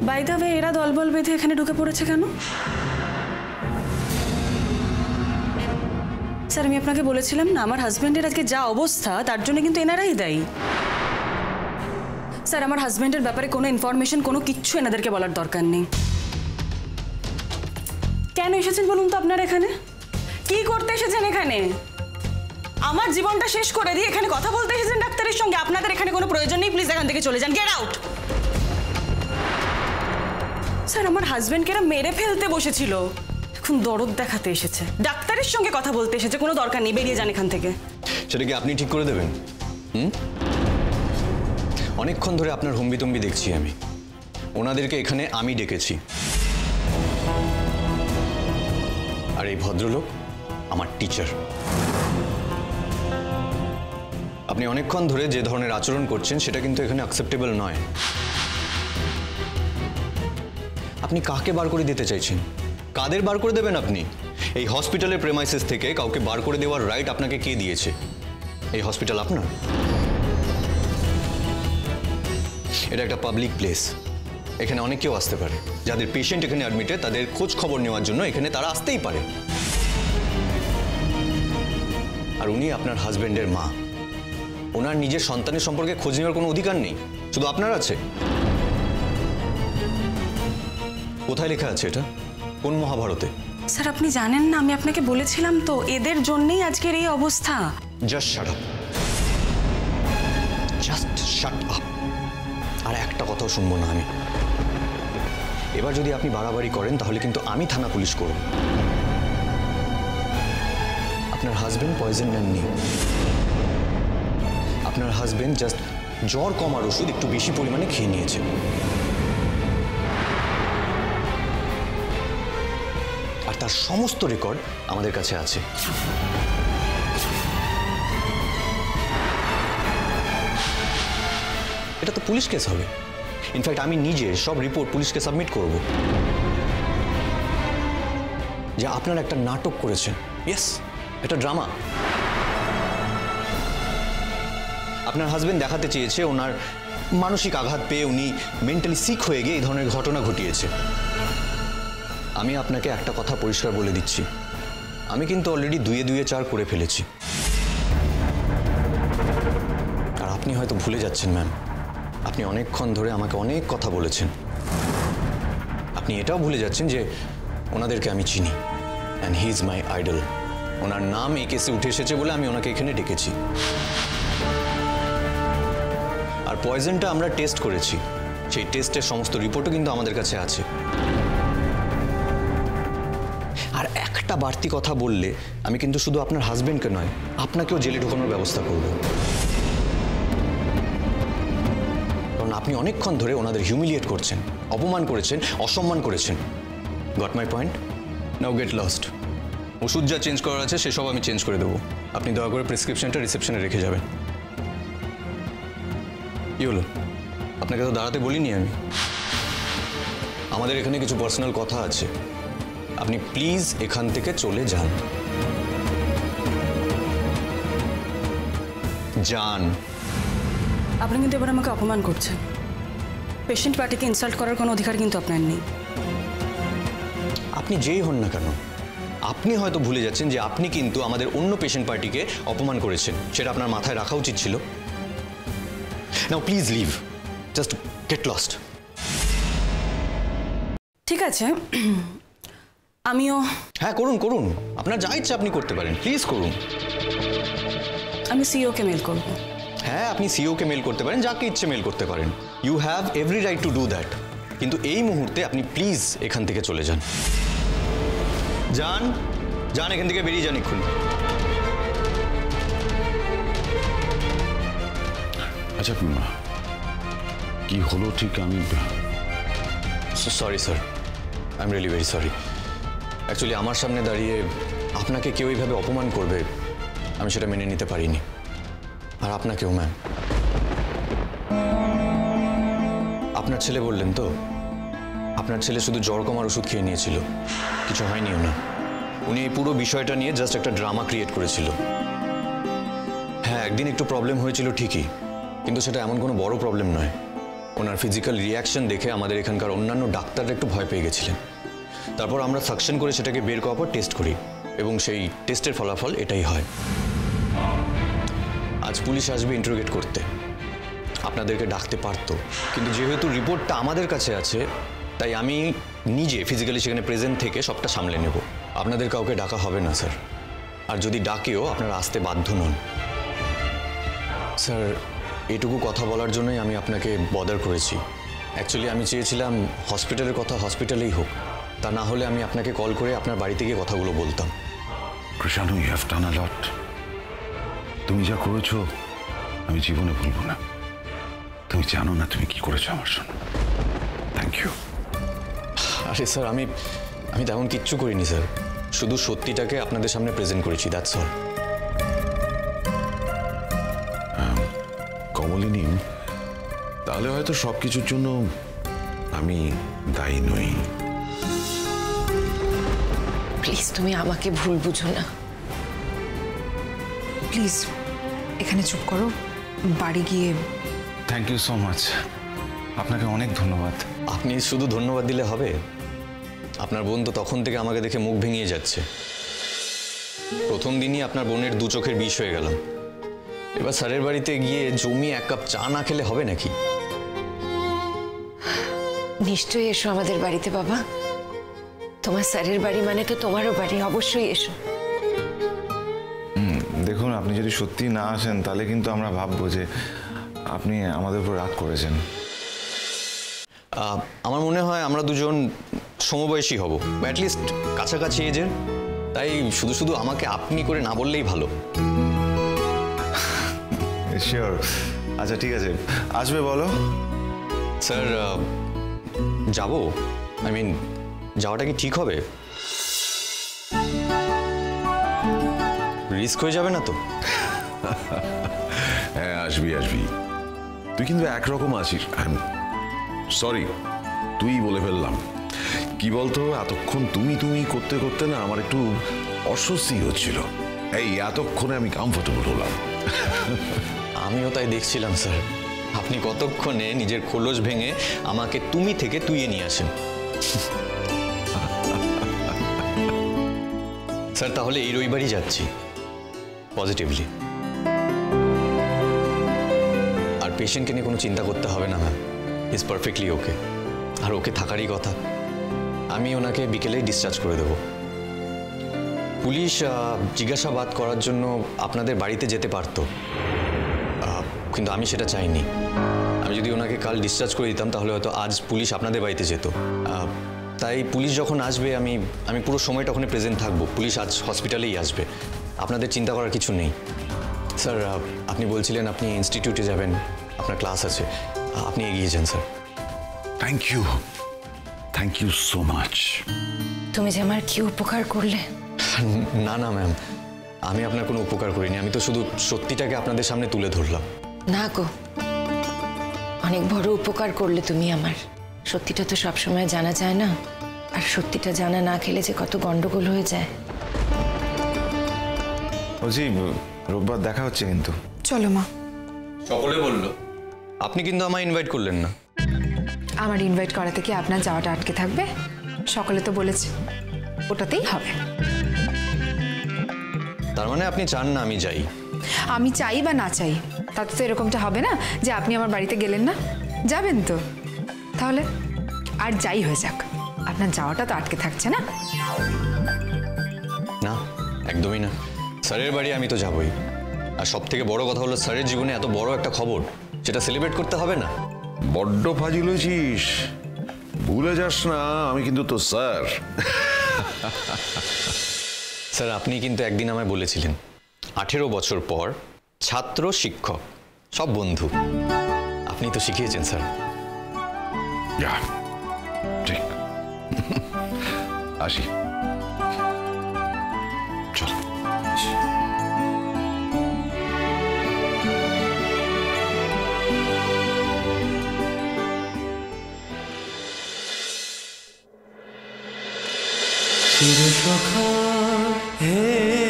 By the way, এরা দলবল বেঁধে এখানে ঢুকে পড়েছে কেন? স্যার, আমি আপনাকে বলেছিলাম না, আমার হাজব্যান্ডের আজকে যা অবস্থা তার জন্য কিন্তু এনারাই দায়ী। স্যার, আমার হাজব্যান্ডের ব্যাপারে কোনো ইনফরমেশন, কোনো কিচ্ছু এনাদেরকে বলার দরকার নেই। কেন এসেছেন বলুন তো আপনারা এখানে? কি করতে এসেছেন এখানে? আমার জীবনটা শেষ করে দিয়ে এখানে কথা বলতে এসেছেন ডাক্তারের সঙ্গে? আপনাদের এখানে কোনো প্রয়োজন নেই, প্লিজ এখান থেকে চলে যান, গেট আউট। স্যার, আমার হাজব্যান্ডকে এরা মেরে ফেলতে বসেছিল, এখন দরদ দেখাতে এসেছে, ডাক্তারের সঙ্গে কথা বলতে এসেছে। কোনো দরকার নেই, বেরিয়ে যান এখান থেকে। সেটা কি আপনি ঠিক করে দেবেন? অনেকক্ষণ ধরে আপনার হম্বিতম্বি দেখছি আমি। ওনাদেরকে এখানে আমি ডেকেছি, আর এই ভদ্রলোক আমার টিচার। আপনি অনেকক্ষণ ধরে যে ধরনের আচরণ করছেন সেটা কিন্তু এখানে অ্যাকসেপ্টেবল নয়। আপনি কাকে বার করে দিতে চাইছেন? কাদের বার করে দেবেন আপনি? এই হসপিটালের প্রেমাইসিস থেকে কাউকে বার করে দেওয়ার রাইট আপনাকে কে দিয়েছে? এই হসপিটাল আপনার? এটা একটা পাবলিক প্লেস, এখানে অনেক কেউ আসতে পারে। যাদের পেশেন্ট এখানে অ্যাডমিটেড তাদের খোঁজ খবর নেওয়ার জন্য এখানে তারা আসতেই পারে। আর উনি আপনার হাজবেন্ডের মা, ওনার নিজের সন্তানের সম্পর্কে খোঁজ নেওয়ার কোনো অধিকার নেই, শুধু আপনার আছে। কোথায় লেখা আছে এটা? কোন মহাভারতে? স্যার, আপনি জানেন না, আমি আপনাকে বলেছিলাম তো, এদের জন্যই আজকের এই অবস্থা। Just shut up, just shut up. আর একটা কথাও শুনবো না আমি। এবার যদি আপনি বাড়াবাড়ি করেন তাহলে কিন্তু আমি থানা পুলিশ করব। আপনার হাজবেন্ড পয়জন নেননি, আপনার হাজবেন্ড জাস্ট জ্বর কমার ওষুধ একটু বেশি পরিমাণে খেয়ে নিয়েছে। আর তার সমস্ত রেকর্ড আমাদের কাছে আছে। এটা তো পুলিশ কেস হবে। ইনফ্যাক্ট আমি নিজে সব রিপোর্ট পুলিশকে সাবমিট করব যে আপনারা একটা নাটক করেছেন। ইয়েস, একটা ড্রামা। আপনার হাজবেন্ড দেখাতে চেয়েছে ওনার মানসিক আঘাত পেয়ে উনি মেন্টালি সিক হয়ে গিয়ে এই ধরনের ঘটনা ঘটিয়েছে। আমি আপনাকে একটা কথা পরিষ্কার বলে দিচ্ছি, আমি কিন্তু অলরেডি 2-2 4 করে ফেলেছি। আর আপনি হয়তো ভুলে যাচ্ছেন ম্যাম, আপনি অনেকক্ষণ ধরে আমাকে অনেক কথা বলেছেন। আপনি এটাও ভুলে যাচ্ছেন যে ওনাদেরকে আমি চিনি, and he is my idol. ওনার নাম এই কেসে উঠে এসেছে বলে আমি ওনাকে এখানে ডেকেছি। আর পয়জনটা আমরা টেস্ট করেছি, সেই টেস্টের সমস্ত রিপোর্টও কিন্তু আমাদের কাছে আছে। আর একটা বাড়তি কথা বললে আমি কিন্তু শুধু আপনার হাজবেন্ডকে নয়, আপনাকেও জেলে ঢোকানোর ব্যবস্থা করব। কারণ আপনি অনেকক্ষণ ধরে ওনাদের হিউমিলিয়েট করছেন, অপমান করেছেন, অসম্মান করেছেন। Got my point? Now get lost. ওষুধ যা চেঞ্জ করার আছে সেসব আমি চেঞ্জ করে দেবো। আপনি দয়া করে প্রেসক্রিপশনটা রিসেপশনে রেখে যাবেন। কি হলো? আপনাকে তো দাঁড়াতে বলিনি আমি। আমাদের এখানে কিছু পার্সোনাল কথা আছে, আপনি প্লিজ এখান থেকে চলে যান। যান। আপনি কিন্তু এবার আমাকে অপমান করছেন। পেশেন্ট পার্টিকে ইনসাল্ট করার কোনো অধিকার কিন্তু আপনার নেই। আপনি যেই হন না কেন, আপনি হয়তো ভুলে যাচ্ছেন যে আপনি কিন্তু আমাদের অন্য পেশেন্ট পার্টিকে অপমান করেছেন, সেটা আপনার মাথায় রাখা উচিত ছিল। Now please leave, just get lost. ঠিক আছে, আমিও। হ্যাঁ করুন করুন, আপনার যা ইচ্ছা আপনি করতে পারেন, প্লিজ করুন। আমি সিইওকে মেল করব। হ্যাঁ, আপনি সিইওকে মেল করতে পারেন, যাকে ইচ্ছে মেল করতে পারেন। You have every right to do that. কিন্তু এই মুহূর্তে আপনি প্লিজ এখান থেকে চলে যান। যান যান, এখান থেকে বেরিয়ে যান এক্ষুনি। আচ্ছা, কি হলো ঠিক? আমি sorry sir, I am really very sorry. Actually আমার সামনে দাঁড়িয়ে আপনাকে কেউ এইভাবে অপমান করবে আমি সেটা মেনে নিতে পারিনি। আর আপনাকেও ম্যাম। আপনার ছেলে বললেন তো, আপনার ছেলে শুধু জ্বর কমার ওষুধ খেয়ে নিয়েছিল, কিছু হয়নি ওনার। উনি এই পুরো বিষয়টা নিয়ে জাস্ট একটা ড্রামা ক্রিয়েট করেছিল। হ্যাঁ, একদিন একটু প্রবলেম হয়েছিল ঠিকই, কিন্তু সেটা এমন কোনো বড় প্রবলেম নয়। ওনার ফিজিক্যাল রিয়াকশন দেখে আমাদের এখানকার অন্যান্য ডাক্তাররা একটু ভয় পেয়ে গেছিলেন। তারপর আমরা সাকশন করে সেটাকে বের করার পর টেস্ট করি এবং সেই টেস্টের ফলাফল এটাই হয়। আজ পুলিশ আসবে ইন্টারোগেট করতে, আপনাদেরকে ডাকতে পারতো, কিন্তু যেহেতু রিপোর্টটা আমাদের কাছে আছে তাই আমি নিজে ফিজিক্যালি সেখানে প্রেজেন্ট থেকে সবটা সামলে নেব। আপনাদের কাউকে ডাকা হবে না স্যার, আর যদি ডাকেও আপনারা আসতে বাধ্য নন। স্যার, এটুকু কথা বলার জন্যই আমি আপনাকে বদার করেছি। অ্যাকচুয়ালি আমি চেয়েছিলাম হসপিটালের কথা হসপিটালেই হোক, তা না হলে আমি আপনাকে কল করে আপনার বাড়িতে গিয়ে কথাগুলো বলতাম। কৃষাণু, ইউ হ্যাভ ডান আ লট। তুমি যা করেছো আমি জীবনে ভুলবো না। তুমি জানো না তুমি কি করেছো আমার জন্য। Thank you. আরে স্যার, আমি তেমন কিচ্ছু করিনি স্যার, শুধু সত্যিটাকে আপনাদের সামনে প্রেজেন্ট করেছি, দ্যাটস অল। কমলিনী, তাহলে হয়তো সব কিছুর জন্য আমি দায়ী নই। প্লিজ তুমি আমাকে ভুল বুঝো না। প্লিজ এখানে চুপ করো, বাড়ি গিয়ে। থ্যাংক ইউ সো মাচ, আপনাকে অনেক ধন্যবাদ। আপনি শুধু ধন্যবাদ দিলে হবে? আপনার বোন তো তখন থেকে আমাকে দেখে মুখ ভেঙিয়ে যাচ্ছে। প্রথম দিনই আপনার বোনের দু চোখের বিষ হয়ে গেলাম। এবার স্যারের বাড়িতে গিয়ে জমি এক কাপ চা না খেলে হবে নাকি? নিশ্চয়ই এসো আমাদের বাড়িতে বাবা। তোমার স্যারের বাড়ি মানে তো তোমারও বাড়ি, অবশ্যই এসো। দেখুন, আপনি যদি সত্যি না আসেন তাহলে কিন্তু আমরা ভাববো যে আপনি আমাদের উপর রাগ করেছেন। আমার মনে হয় আমরা দুজন সমবয়সী হব, বা অ্যাটলিস্ট কাছাকাছি এজের, তাই শুধু শুধু আমাকে আপনি করে না বললেই ভালো। শিওর। আচ্ছা ঠিক আছে, আসবে বলো। স্যার, যাব, আই মিন যাওয়াটা কি ঠিক হবে? রিস্ক হয়ে যাবে না তো? হ্যাঁ, আসবি আসবি। তুই কিন্তু একরকম আছিস। সরি, তুই বলে ফেললাম। কি বলতো, এতক্ষণ তুমি তুমি করতে করতে না আমার একটু অস্বস্তি হচ্ছিল। এই এতক্ষণে আমি কমফোর্টেবল হলাম। আমিও তাই দেখছিলাম স্যার, আপনি কতক্ষণে নিজের খোলস ভেঙে আমাকে তুমি থেকে তুইয়ে নিয়ে আসেন। স্যার, তাহলে এই রবিবারই যাচ্ছি, পজিটিভলি। আর পেশেন্টকে নিয়ে কোনো চিন্তা করতে হবে না ম্যাম, ইজ পারফেক্টলি ওকে। আর ওকে থাকারই কথা। আমি ওনাকে বিকেলেই ডিসচার্জ করে দেবো। পুলিশ জিজ্ঞাসাবাদ করার জন্য আপনাদের বাড়িতে যেতে পারতো, কিন্তু আমি সেটা চাইনি। আমি যদি ওনাকে কাল ডিসচার্জ করে দিতাম তাহলে হয়তো আজ পুলিশ আপনাদের বাড়িতে যেত। তাই পুলিশ যখন আসবে আমি পুরো সময়টা ওখানে প্রেজেন্ট থাকবো। পুলিশ আজ হসপিটালেই আসবে, আপনাদের চিন্তা করার কিছু নেই। স্যার, আপনি বলছিলেন আপনি ইনস্টিটিউটে যাবেন, আপনার ক্লাস আছে, আপনি এগিয়ে যান sir. Thank you so much. তুমি যে আমার কি উপকার করলে। না না ম্যাম, আমি আপনার কোনো উপকার করিনি, আমি তো শুধু সত্যিটাকে আপনাদের সামনে তুলে ধরলাম। না গো, অনেক বড় উপকার করলে তুমি আমার। সত্যিটা তো সবসময় জানা যায় না, আর সত্যিটা জানা না খেলে যে কত গন্ডগোল হয়ে যায়। বলছি, রোববার দেখা হচ্ছে কিন্তু। চলো মা। সকলে বললো, আপনি কিন্তু আমায় ইনভাইট করলেন না। আমার ইনভাইট করা থেকে আপনার যাওয়াটা আটকে থাকবে? সকলে তো বলেছে, ওটাতেই হবে। তার মানে আপনি চান না আমি যাই? আমি চাই বা না চাই তাতে তো এরকমটা হবে না যে আপনি আমার বাড়িতে গেলেন না। যাবেন তো? তাহলে আর যাই হয়ে যাক, আপনার যাওয়াটা তো আটকে থাকছে না। না, একদমই না। স্যারের বাড়ি আমি তো যাবই। আর সব থেকে বড় কথা হলো, স্যারের জীবনে এত বড় একটা খবর, সেটা সেলিব্রেট করতে হবে না? বড্ড ফাজিল হয়েছিস, ভুলে যাস না আমি কিন্তু তো স্যার। স্যার, আপনি কিন্তু একদিন আমায় বলেছিলেন 18 বছর পর ছাত্র শিক্ষক সব বন্ধু। আপনি তো শিখিয়েছেন স্যার। ঠিক। আসি, চল। চিরসখা হে